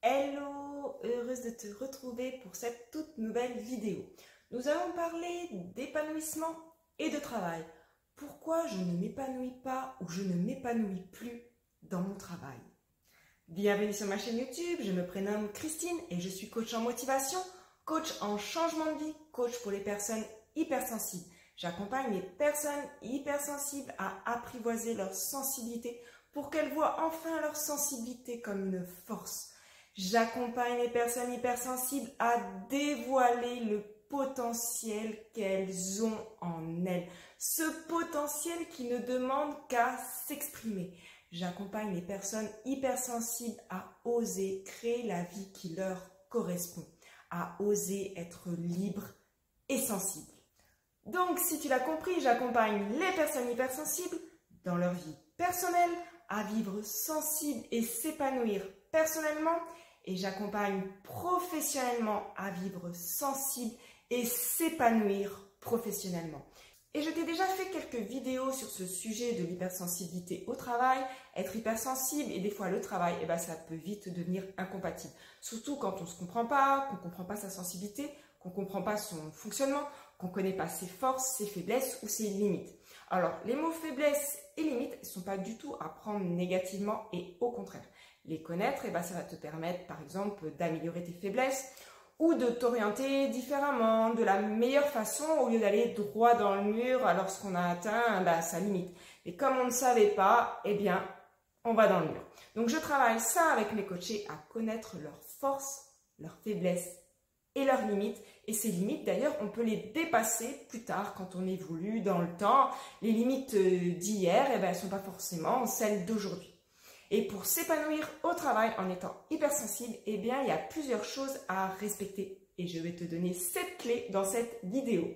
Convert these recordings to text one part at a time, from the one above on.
Hello, heureuse de te retrouver pour cette toute nouvelle vidéo. Nous allons parler d'épanouissement et de travail. Pourquoi je ne m'épanouis pas ou je ne m'épanouis plus dans mon travail? Bienvenue sur ma chaîne YouTube, je me prénomme Christine et je suis coach en motivation, coach en changement de vie, coach pour les personnes hypersensibles. J'accompagne les personnes hypersensibles à apprivoiser leur sensibilité pour qu'elles voient enfin leur sensibilité comme une force. J'accompagne les personnes hypersensibles à dévoiler le potentiel qu'elles ont en elles. Ce potentiel qui ne demande qu'à s'exprimer. J'accompagne les personnes hypersensibles à oser créer la vie qui leur correspond. À oser être libre et sensible. Donc, si tu l'as compris, j'accompagne les personnes hypersensibles dans leur vie personnelle à vivre sensible et s'épanouir personnellement. Et j'accompagne professionnellement à vivre sensible et s'épanouir professionnellement. Et je t'ai déjà fait quelques vidéos sur ce sujet de l'hypersensibilité au travail. Être hypersensible et des fois le travail, ça peut vite devenir incompatible. Surtout quand on ne se comprend pas, qu'on ne comprend pas sa sensibilité, qu'on ne comprend pas son fonctionnement, qu'on ne connaît pas ses forces, ses faiblesses ou ses limites. Alors, les mots faiblesse et limites ne sont pas du tout à prendre négativement et au contraire. Les connaître, ça va te permettre par exemple d'améliorer tes faiblesses ou de t'orienter différemment, de la meilleure façon au lieu d'aller droit dans le mur lorsqu'on a atteint sa limite. Et comme on ne savait pas, on va dans le mur. Donc je travaille ça avec mes coachés à connaître leurs forces, leurs faiblesses et leurs limites. Et ces limites, d'ailleurs, on peut les dépasser plus tard quand on évolue dans le temps. Les limites d'hier, elles ne sont pas forcément celles d'aujourd'hui. Et pour s'épanouir au travail en étant hypersensible, il y a plusieurs choses à respecter. Et je vais te donner 7 clés dans cette vidéo.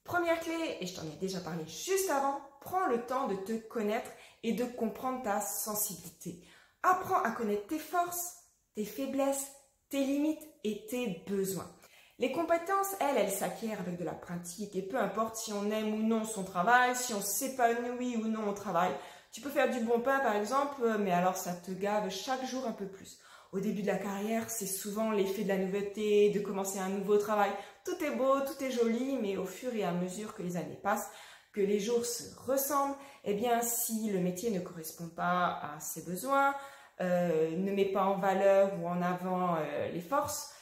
Première clé, et je t'en ai déjà parlé juste avant, prends le temps de te connaître et de comprendre ta sensibilité. Apprends à connaître tes forces, tes faiblesses, tes limites et tes besoins. Les compétences, elles s'acquièrent avec de la pratique et peu importe si on aime ou non son travail, si on s'épanouit ou non au travail. Tu peux faire du bon pain par exemple, mais alors ça te gave chaque jour un peu plus. Au début de la carrière, c'est souvent l'effet de la nouveauté, de commencer un nouveau travail. Tout est beau, tout est joli, mais au fur et à mesure que les années passent, que les jours se ressemblent, si le métier ne correspond pas à ses besoins, ne met pas en valeur ou en avant les forces,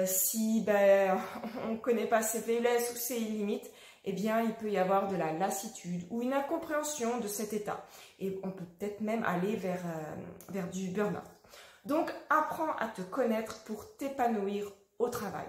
si on ne connaît pas ses faiblesses ou ses limites, il peut y avoir de la lassitude ou une incompréhension de cet état. Et on peut peut-être même aller vers du burn-out. Donc, apprends à te connaître pour t'épanouir au travail.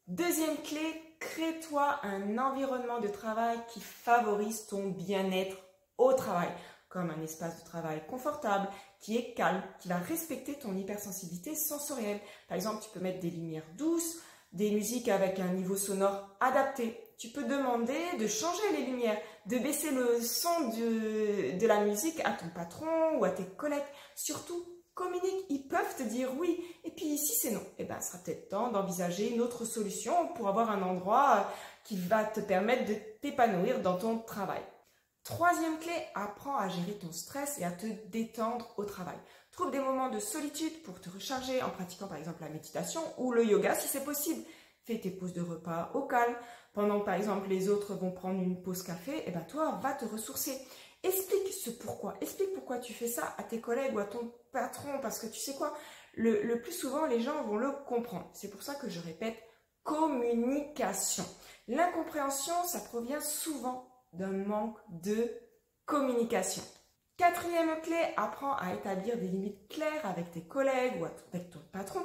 Deuxième clé, crée-toi un environnement de travail qui favorise ton bien-être au travail, comme un espace de travail confortable, qui est calme, qui va respecter ton hypersensibilité sensorielle. Par exemple, tu peux mettre des lumières douces, des musiques avec un niveau sonore adapté. Tu peux demander de changer les lumières, de baisser le son de la musique à ton patron ou à tes collègues. Surtout, communique, ils peuvent te dire oui. Et puis si c'est non, ce sera peut-être temps d'envisager une autre solution pour avoir un endroit qui va te permettre de t'épanouir dans ton travail. Troisième clé, apprends à gérer ton stress et à te détendre au travail. Trouve des moments de solitude pour te recharger en pratiquant par exemple la méditation ou le yoga si c'est possible. Fais tes pauses de repas au calme. Pendant que par exemple les autres vont prendre une pause café, toi va te ressourcer. Explique ce pourquoi. Explique pourquoi tu fais ça à tes collègues ou à ton patron parce que tu sais quoi, le plus souvent les gens vont le comprendre. C'est pour ça que je répète communication. L'incompréhension, ça provient souvent d'un manque de communication. Quatrième clé, apprends à établir des limites claires avec tes collègues ou avec ton patron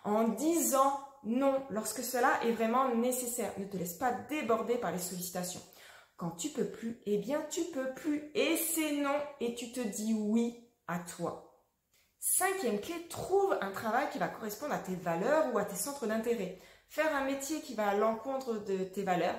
en disant non lorsque cela est vraiment nécessaire. Ne te laisse pas déborder par les sollicitations. Quand tu peux plus, tu peux plus et c'est non et tu te dis oui à toi. Cinquième clé, trouve un travail qui va correspondre à tes valeurs ou à tes centres d'intérêt. Faire un métier qui va à l'encontre de tes valeurs,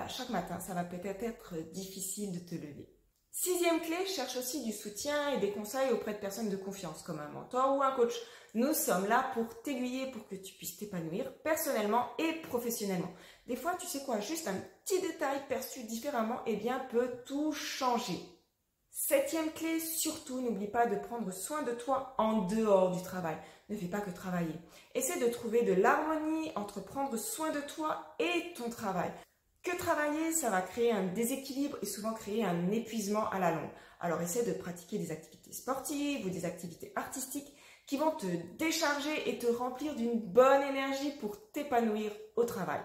chaque matin, ça va peut-être être difficile de te lever. Sixième clé, cherche aussi du soutien et des conseils auprès de personnes de confiance, comme un mentor ou un coach. Nous sommes là pour t'aiguiller, pour que tu puisses t'épanouir personnellement et professionnellement. Des fois, tu sais quoi, juste un petit détail perçu différemment, peut tout changer. Septième clé, surtout, n'oublie pas de prendre soin de toi en dehors du travail. ne fais pas que travailler. Essaie de trouver de l'harmonie entre prendre soin de toi et ton travail. Que travailler, ça va créer un déséquilibre et souvent créer un épuisement à la longue. Alors essaie de pratiquer des activités sportives ou des activités artistiques qui vont te décharger et te remplir d'une bonne énergie pour t'épanouir au travail.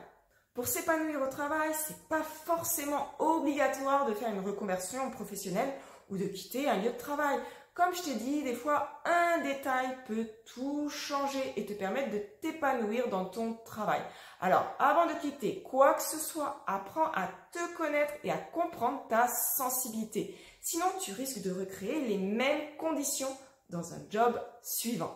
Pour s'épanouir au travail, c'est pas forcément obligatoire de faire une reconversion professionnelle ou de quitter un lieu de travail. Comme je t'ai dit, des fois, un détail peut tout changer et te permettre de t'épanouir dans ton travail. Alors, avant de quitter quoi que ce soit, apprends à te connaître et à comprendre ta sensibilité. Sinon, tu risques de recréer les mêmes conditions dans un job suivant.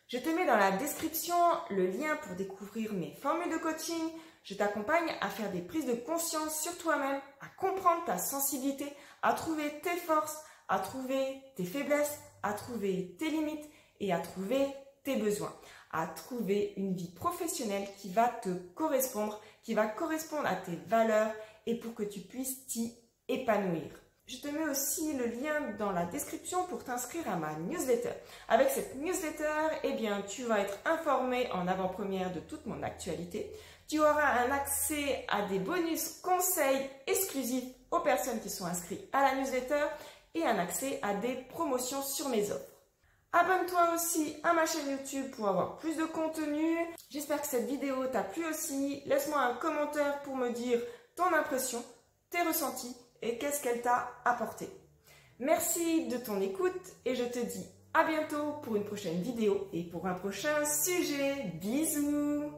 Je te mets dans la description le lien pour découvrir mes formules de coaching. Je t'accompagne à faire des prises de conscience sur toi-même, à comprendre ta sensibilité, à trouver tes forces, à trouver tes faiblesses, à trouver tes limites et à trouver tes besoins, à trouver une vie professionnelle qui va te correspondre, qui va correspondre à tes valeurs et pour que tu puisses t'y épanouir. Je te mets aussi le lien dans la description pour t'inscrire à ma newsletter. Avec cette newsletter, eh bien, tu vas être informé en avant-première de toute mon actualité. Tu auras un accès à des bonus conseils exclusifs aux personnes qui sont inscrites à la newsletter et un accès à des promotions sur mes offres. Abonne-toi aussi à ma chaîne YouTube pour avoir plus de contenu. J'espère que cette vidéo t'a plu aussi. Laisse-moi un commentaire pour me dire ton impression, tes ressentis et qu'est-ce qu'elle t'a apporté. Merci de ton écoute et je te dis à bientôt pour une prochaine vidéo et pour un prochain sujet. Bisous!